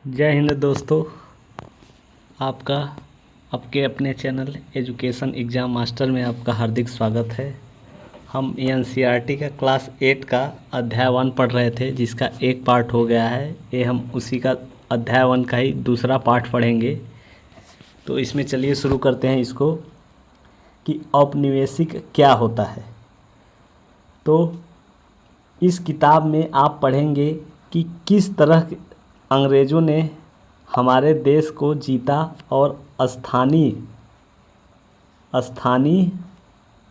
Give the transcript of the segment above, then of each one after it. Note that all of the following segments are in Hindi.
जय हिंद दोस्तों। आपका आपके अपने चैनल एजुकेशन एग्ज़ाम मास्टर में आपका हार्दिक स्वागत है। हम एनसीईआरटी का क्लास 8 का अध्याय 1 पढ़ रहे थे, जिसका एक पार्ट हो गया है। ये हम उसी का अध्याय 1 का ही दूसरा पार्ट पढ़ेंगे। तो इसमें चलिए शुरू करते हैं इसको कि औपनिवेशिक क्या होता है। तो इस किताब में आप पढ़ेंगे कि किस तरह अंग्रेज़ों ने हमारे देश को जीता और स्थानीय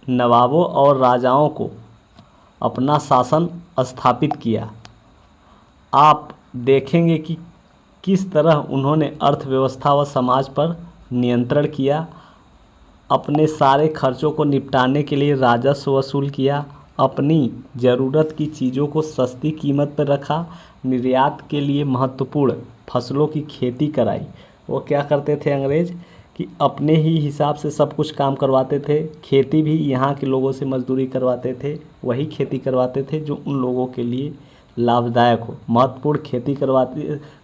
नवाबों और राजाओं को अपना शासन स्थापित किया। आप देखेंगे कि किस तरह उन्होंने अर्थव्यवस्था व समाज पर नियंत्रण किया, अपने सारे खर्चों को निपटाने के लिए राजस्व वसूल किया, अपनी ज़रूरत की चीज़ों को सस्ती कीमत पर रखा, निर्यात के लिए महत्वपूर्ण फसलों की खेती कराई। वो क्या करते थे अंग्रेज़ कि अपने ही हिसाब से सब कुछ काम करवाते थे। खेती भी यहाँ के लोगों से मजदूरी करवाते थे, वही खेती करवाते थे जो उन लोगों के लिए लाभदायक हो। महत्वपूर्ण खेती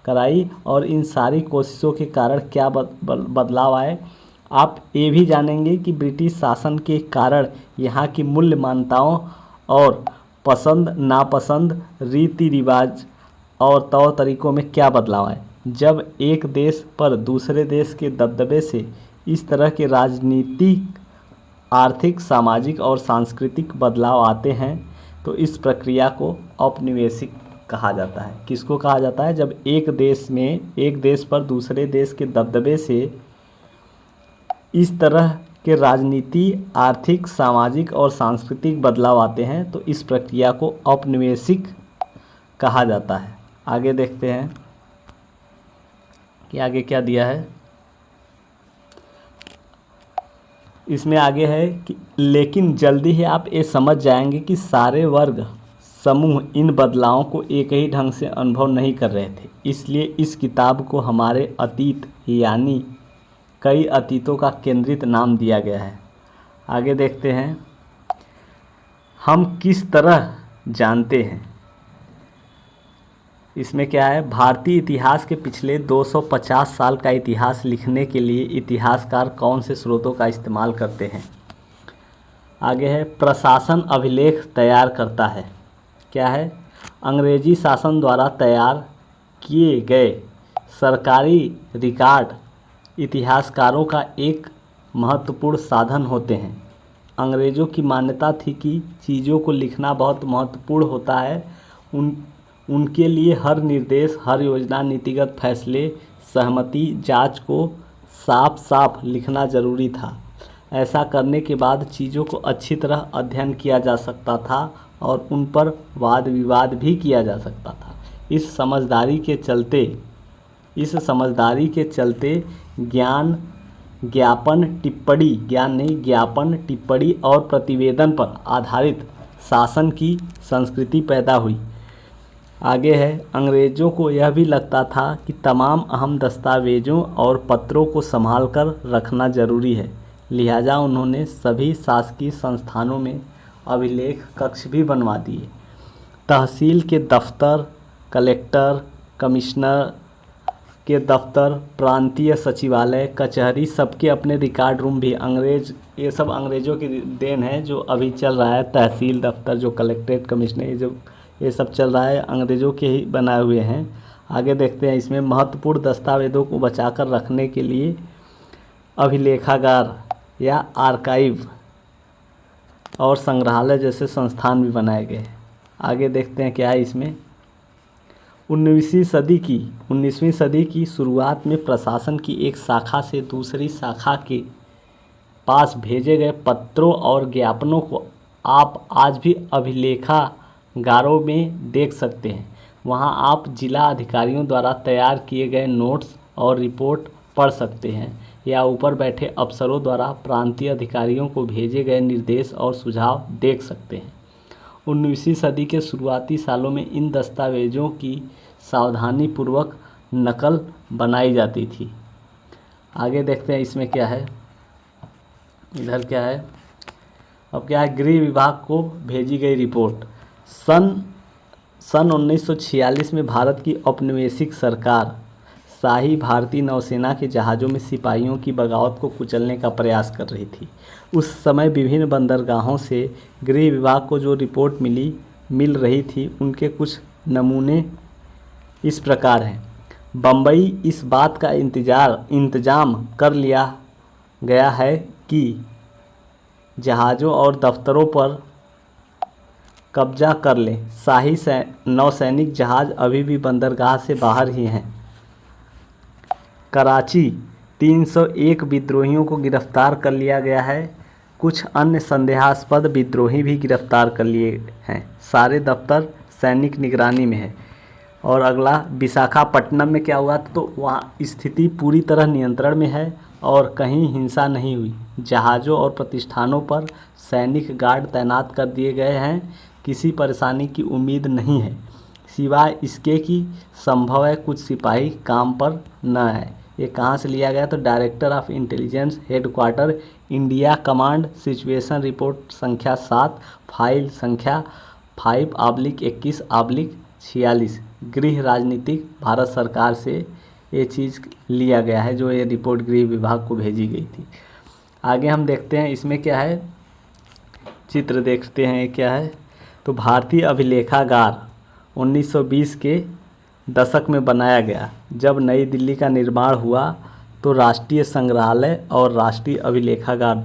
कराई और इन सारी कोशिशों के कारण क्या बदलाव आए, आप ये भी जानेंगे कि ब्रिटिश शासन के कारण यहाँ की मूल्य मान्यताओं और पसंद नापसंद, रीति रिवाज और तौर तरीक़ों में क्या बदलाव आए। जब एक देश पर दूसरे देश के दबदबे से इस तरह के राजनीतिक, आर्थिक, सामाजिक और सांस्कृतिक बदलाव आते हैं तो इस प्रक्रिया को औपनिवेशिक कहा जाता है। किसको कहा जाता है? जब एक देश पर दूसरे देश के दबदबे से इस तरह के राजनीति, आर्थिक, सामाजिक और सांस्कृतिक बदलाव आते हैं तो इस प्रक्रिया को औपनिवेशिक कहा जाता है। आगे देखते हैं कि आगे क्या दिया है। इसमें आगे है कि लेकिन जल्दी ही आप ये समझ जाएंगे कि सारे वर्ग समूह इन बदलावों को एक ही ढंग से अनुभव नहीं कर रहे थे। इसलिए इस किताब को हमारे अतीत यानी कई अतीतों का केंद्रित नाम दिया गया है। आगे देखते हैं हम किस तरह जानते हैं। इसमें क्या है, भारतीय इतिहास के पिछले 250 साल का इतिहास लिखने के लिए इतिहासकार कौन से स्रोतों का इस्तेमाल करते हैं। आगे है प्रशासन अभिलेख तैयार करता है। क्या है, अंग्रेजी शासन द्वारा तैयार किए गए सरकारी रिकॉर्ड इतिहासकारों का एक महत्वपूर्ण साधन होते हैं। अंग्रेज़ों की मान्यता थी कि चीज़ों को लिखना बहुत महत्वपूर्ण होता है। उनके लिए हर निर्देश, हर योजना, नीतिगत फैसले, सहमति, जांच को साफ साफ लिखना जरूरी था। ऐसा करने के बाद चीज़ों को अच्छी तरह अध्ययन किया जा सकता था और उन पर वाद विवाद भी किया जा सकता था। इस समझदारी के चलते ज्ञापन टिप्पणी और प्रतिवेदन पर आधारित शासन की संस्कृति पैदा हुई। आगे है अंग्रेज़ों को यह भी लगता था कि तमाम अहम दस्तावेज़ों और पत्रों को संभाल कर रखना जरूरी है। लिहाजा उन्होंने सभी शासकीय संस्थानों में अभिलेख कक्ष भी बनवा दिए। तहसील के दफ्तर, कलेक्टर, कमिश्नर के दफ्तर, प्रांतीय सचिवालय, कचहरी, सबके अपने रिकॉर्ड रूम भी ये सब अंग्रेज़ों की देन है जो अभी चल रहा है। तहसील दफ्तर, जो कलेक्ट्रेट, कमिश्नर, ये सब चल रहा है, अंग्रेज़ों के ही बनाए हुए हैं। आगे देखते हैं इसमें महत्वपूर्ण दस्तावेज़ों को बचाकर रखने के लिए अभिलेखागार या आर्काइव और संग्रहालय जैसे संस्थान भी बनाए गए हैं। आगे देखते हैं क्या है इसमें। 19वीं सदी की शुरुआत में प्रशासन की एक शाखा से दूसरी शाखा के पास भेजे गए पत्रों और ज्ञापनों को आप आज भी अभिलेखागारों में देख सकते हैं। वहां आप जिला अधिकारियों द्वारा तैयार किए गए नोट्स और रिपोर्ट पढ़ सकते हैं या ऊपर बैठे अफसरों द्वारा प्रांतीय अधिकारियों को भेजे गए निर्देश और सुझाव देख सकते हैं। 19वीं सदी के शुरुआती सालों में इन दस्तावेज़ों की सावधानीपूर्वक नकल बनाई जाती थी। आगे देखते हैं इसमें क्या है। इधर क्या है, अब क्या है, गृह विभाग को भेजी गई रिपोर्ट। सन 1946 में भारत की औपनिवेशिक सरकार शाही भारतीय नौसेना के जहाज़ों में सिपाहियों की बगावत को कुचलने का प्रयास कर रही थी। उस समय विभिन्न बंदरगाहों से गृह विभाग को जो रिपोर्ट मिल रही थी उनके कुछ नमूने इस प्रकार हैं। बम्बई इस बात का इंतजाम कर लिया गया है कि जहाज़ों और दफ्तरों पर कब्जा कर ले। शाही नौसैनिक जहाज़ अभी भी बंदरगाह से बाहर ही हैं। कराची 301 विद्रोहियों को गिरफ्तार कर लिया गया है। कुछ अन्य संदेहास्पद विद्रोही भी गिरफ्तार कर लिए हैं। सारे दफ्तर सैनिक निगरानी में है। और अगला विशाखापट्टनम में क्या हुआ, तो वहाँ स्थिति पूरी तरह नियंत्रण में है और कहीं हिंसा नहीं हुई। जहाज़ों और प्रतिष्ठानों पर सैनिक गार्ड तैनात कर दिए गए हैं। किसी परेशानी की उम्मीद नहीं है, सिवाय इसके कि संभव है कुछ सिपाही काम पर न आए। ये कहाँ से लिया गया, तो director of intelligence headquarter India command situation report संख्या 7 फाइल संख्या 5/21/46 गृह राजनीतिक भारत सरकार से ये चीज़ लिया गया है, जो ये रिपोर्ट गृह विभाग को भेजी गई थी। आगे हम देखते हैं इसमें क्या है, चित्र देखते हैं ये क्या है। तो भारतीय अभिलेखागार 1920 के दशक में बनाया गया। जब नई दिल्ली का निर्माण हुआ तो राष्ट्रीय संग्रहालय और राष्ट्रीय अभिलेखागार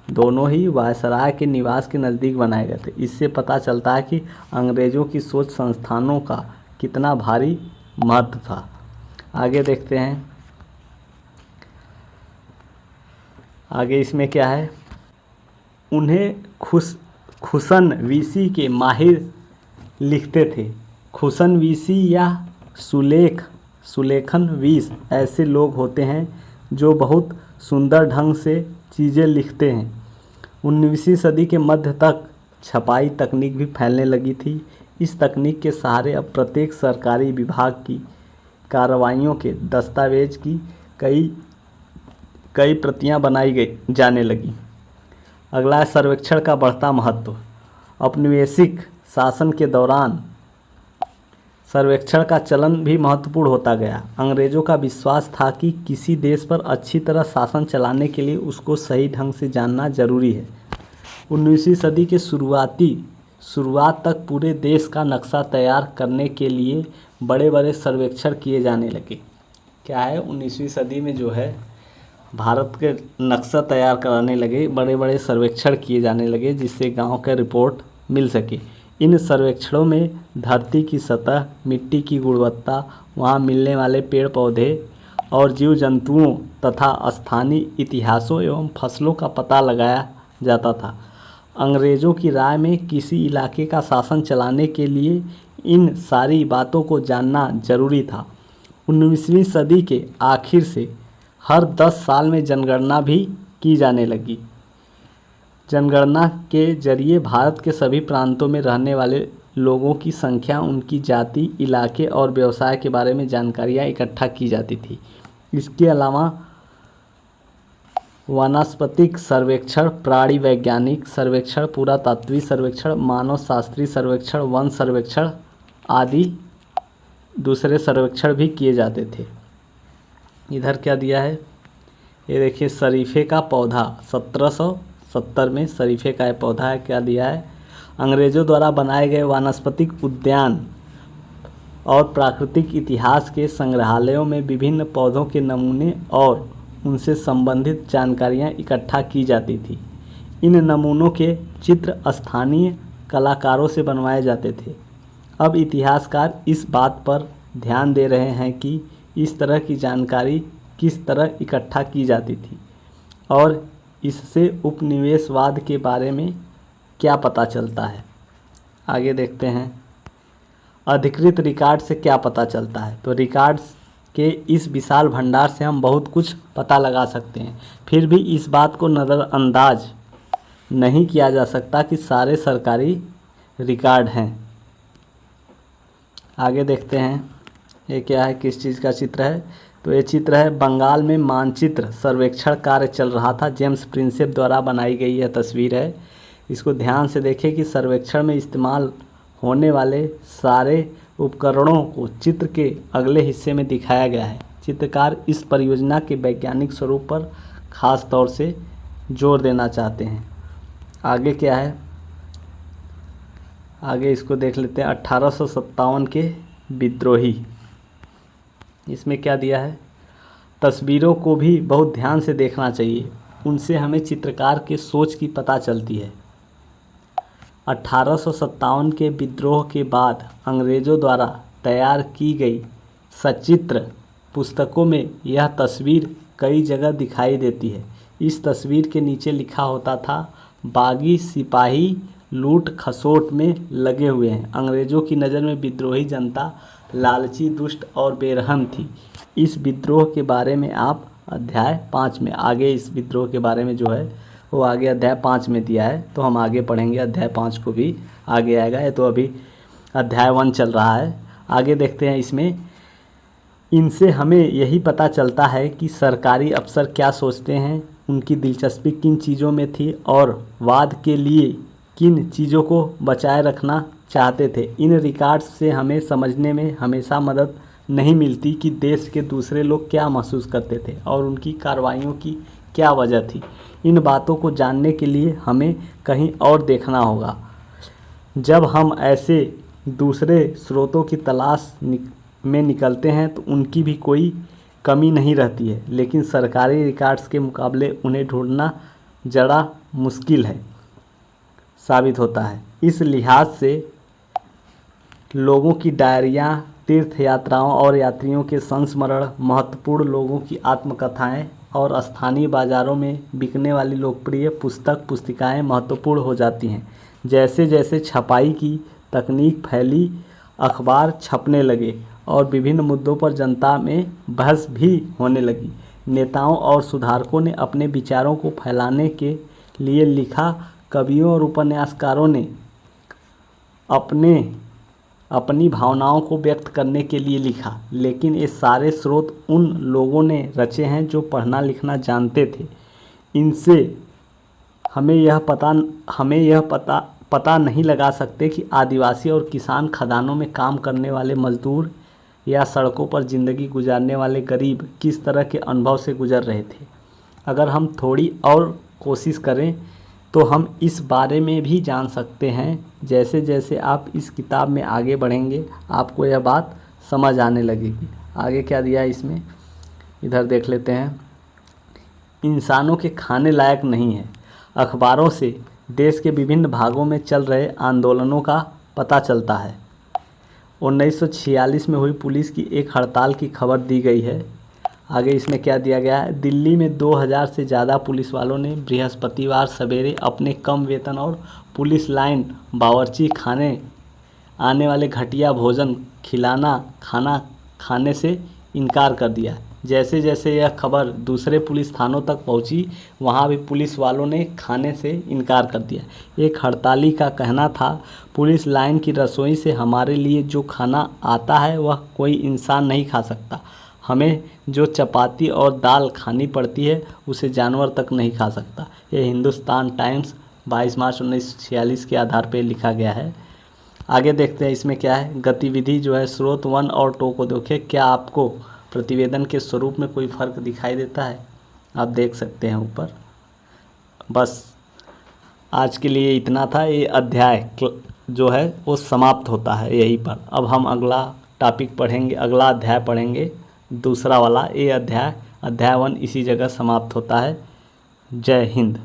दोनों ही वायसराय के निवास के नज़दीक बनाए गए थे। इससे पता चलता है कि अंग्रेज़ों की सोच संस्थानों का कितना भारी महत्व था। आगे देखते हैं, आगे इसमें क्या है। उन्हें खुसन वीसी के माहिर लिखते थे। खुसन वीसी या सुलेखन वीस ऐसे लोग होते हैं जो बहुत सुंदर ढंग से चीज़ें लिखते हैं। 19वीं सदी के मध्य तक छपाई तकनीक भी फैलने लगी थी। इस तकनीक के सहारे अब प्रत्येक सरकारी विभाग की कार्रवाइयों के दस्तावेज की कई प्रतियां बनाई जाने लगी। अगला है सर्वेक्षण का बढ़ता महत्व। औपनिवेशिक शासन के दौरान सर्वेक्षण का चलन भी महत्वपूर्ण होता गया। अंग्रेज़ों का विश्वास था कि किसी देश पर अच्छी तरह शासन चलाने के लिए उसको सही ढंग से जानना जरूरी है। 19वीं सदी के शुरुआत तक पूरे देश का नक्शा तैयार करने के लिए बड़े बड़े सर्वेक्षण किए जाने लगे। क्या है, 19वीं सदी में जो है भारत के नक्शा तैयार कराने लगे, बड़े बड़े सर्वेक्षण किए जाने लगे जिससे गांव का रिपोर्ट मिल सके। इन सर्वेक्षणों में धरती की सतह, मिट्टी की गुणवत्ता, वहाँ मिलने वाले पेड़ पौधे और जीव जंतुओं तथा स्थानीय इतिहासों एवं फसलों का पता लगाया जाता था। अंग्रेज़ों की राय में किसी इलाके का शासन चलाने के लिए इन सारी बातों को जानना जरूरी था। 19वीं सदी के आखिर से हर 10 साल में जनगणना भी की जाने लगी। जनगणना के जरिए भारत के सभी प्रांतों में रहने वाले लोगों की संख्या, उनकी जाति, इलाके और व्यवसाय के बारे में जानकारियाँ इकट्ठा की जाती थी। इसके अलावा वानस्पतिक सर्वेक्षण, प्राणी वैज्ञानिक सर्वेक्षण, पुरातात्विक सर्वेक्षण, मानव शास्त्रीय सर्वेक्षण, वन सर्वेक्षण आदि दूसरे सर्वेक्षण भी किए जाते थे। इधर क्या दिया है, ये देखिए शरीफे का पौधा 1770 में शरीफे का पौधा है। क्या दिया है, अंग्रेज़ों द्वारा बनाए गए वानस्पतिक उद्यान और प्राकृतिक इतिहास के संग्रहालयों में विभिन्न पौधों के नमूने और उनसे संबंधित जानकारियाँ इकट्ठा की जाती थी। इन नमूनों के चित्र स्थानीय कलाकारों से बनवाए जाते थे। अब इतिहासकार इस बात पर ध्यान दे रहे हैं कि इस तरह की जानकारी किस तरह इकट्ठा की जाती थी और इससे उपनिवेशवाद के बारे में क्या पता चलता है। आगे देखते हैं, अधिकृत रिकॉर्ड से क्या पता चलता है। तो रिकॉर्ड्स के इस विशाल भंडार से हम बहुत कुछ पता लगा सकते हैं, फिर भी इस बात को नज़रअंदाज नहीं किया जा सकता कि सारे सरकारी रिकॉर्ड हैं। आगे देखते हैं, ये क्या है, किस चीज़ का चित्र है। तो ये चित्र है, बंगाल में मानचित्र सर्वेक्षण कार्य चल रहा था। जेम्स प्रिंसेप द्वारा बनाई गई यह तस्वीर है। इसको ध्यान से देखें कि सर्वेक्षण में इस्तेमाल होने वाले सारे उपकरणों को चित्र के अगले हिस्से में दिखाया गया है। चित्रकार इस परियोजना के वैज्ञानिक स्वरूप पर खास तौर से जोर देना चाहते हैं। आगे क्या है, आगे इसको देख लेते हैं। 1857 के विद्रोही, इसमें क्या दिया है, तस्वीरों को भी बहुत ध्यान से देखना चाहिए, उनसे हमें चित्रकार के सोच की पता चलती है। 1857 के विद्रोह के बाद अंग्रेज़ों द्वारा तैयार की गई सचित्र पुस्तकों में यह तस्वीर कई जगह दिखाई देती है। इस तस्वीर के नीचे लिखा होता था, बागी सिपाही लूट खसोट में लगे हुए हैं। अंग्रेज़ों की नज़र में विद्रोही जनता लालची, दुष्ट और बेरहम थी। इस विद्रोह के बारे में आप अध्याय 5 में, आगे इस विद्रोह के बारे में जो है वो आगे अध्याय 5 में दिया है, तो हम आगे पढ़ेंगे अध्याय 5 को भी, आगे आएगा। ये तो अभी अध्याय 1 चल रहा है। आगे देखते हैं इसमें। इनसे हमें यही पता चलता है कि सरकारी अफसर क्या सोचते हैं, उनकी दिलचस्पी किन चीज़ों में थी और वाद के लिए किन चीज़ों को बचाए रखना चाहते थे। इन रिकॉर्ड्स से हमें समझने में हमेशा मदद नहीं मिलती कि देश के दूसरे लोग क्या महसूस करते थे और उनकी कार्रवाइयों की क्या वजह थी। इन बातों को जानने के लिए हमें कहीं और देखना होगा। जब हम ऐसे दूसरे स्रोतों की तलाश में निकलते हैं तो उनकी भी कोई कमी नहीं रहती है, लेकिन सरकारी रिकॉर्ड्स के मुकाबले उन्हें ढूंढना ज़रा मुश्किल है साबित होता है। इस लिहाज से लोगों की डायरियाँ, तीर्थ यात्राओं और यात्रियों के संस्मरण, महत्वपूर्ण लोगों की आत्मकथाएं और स्थानीय बाज़ारों में बिकने वाली लोकप्रिय पुस्तिकाएं महत्वपूर्ण हो जाती हैं। जैसे जैसे छपाई की तकनीक फैली, अखबार छपने लगे और विभिन्न मुद्दों पर जनता में बहस भी होने लगी। नेताओं और सुधारकों ने अपने विचारों को फैलाने के लिए लिखा, कवियों और उपन्यासकारों ने अपनी भावनाओं को व्यक्त करने के लिए लिखा, लेकिन ये सारे स्रोत उन लोगों ने रचे हैं जो पढ़ना लिखना जानते थे। इनसे हमें यह पता नहीं लगा सकते कि आदिवासी और किसान, खदानों में काम करने वाले मजदूर या सड़कों पर ज़िंदगी गुजारने वाले गरीब किस तरह के अनुभव से गुजर रहे थे। अगर हम थोड़ी और कोशिश करें तो हम इस बारे में भी जान सकते हैं। जैसे जैसे आप इस किताब में आगे बढ़ेंगे आपको यह बात समझ आने लगेगी। आगे क्या दिया है इसमें, इधर देख लेते हैं। इंसानों के खाने लायक नहीं है। अखबारों से देश के विभिन्न भागों में चल रहे आंदोलनों का पता चलता है। 1946 में हुई पुलिस की एक हड़ताल की खबर दी गई है। आगे इसमें क्या दिया गया है, दिल्ली में 2000 से ज़्यादा पुलिस वालों ने बृहस्पतिवार सवेरे अपने कम वेतन और पुलिस लाइन बावर्ची खाने आने वाले घटिया भोजन खाना खाने से इनकार कर दिया। जैसे जैसे यह खबर दूसरे पुलिस थानों तक पहुंची, वहां भी पुलिस वालों ने खाने से इनकार कर दिया। एक हड़ताली का कहना था, पुलिस लाइन की रसोई से हमारे लिए जो खाना आता है वह कोई इंसान नहीं खा सकता। हमें जो चपाती और दाल खानी पड़ती है उसे जानवर तक नहीं खा सकता। यह हिंदुस्तान टाइम्स 22 मार्च 1946 के आधार पर लिखा गया है। आगे देखते हैं इसमें क्या है। गतिविधि जो है, स्रोत 1 और 2 को देखें। क्या आपको प्रतिवेदन के स्वरूप में कोई फ़र्क दिखाई देता है? आप देख सकते हैं ऊपर। बस आज के लिए इतना था। ये अध्याय जो है वो समाप्त होता है यहीं पर। अब हम अगला टॉपिक पढ़ेंगे, अगला अध्याय पढ़ेंगे, दूसरा वाला। ये अध्याय 1 इसी जगह समाप्त होता है। जय हिंद।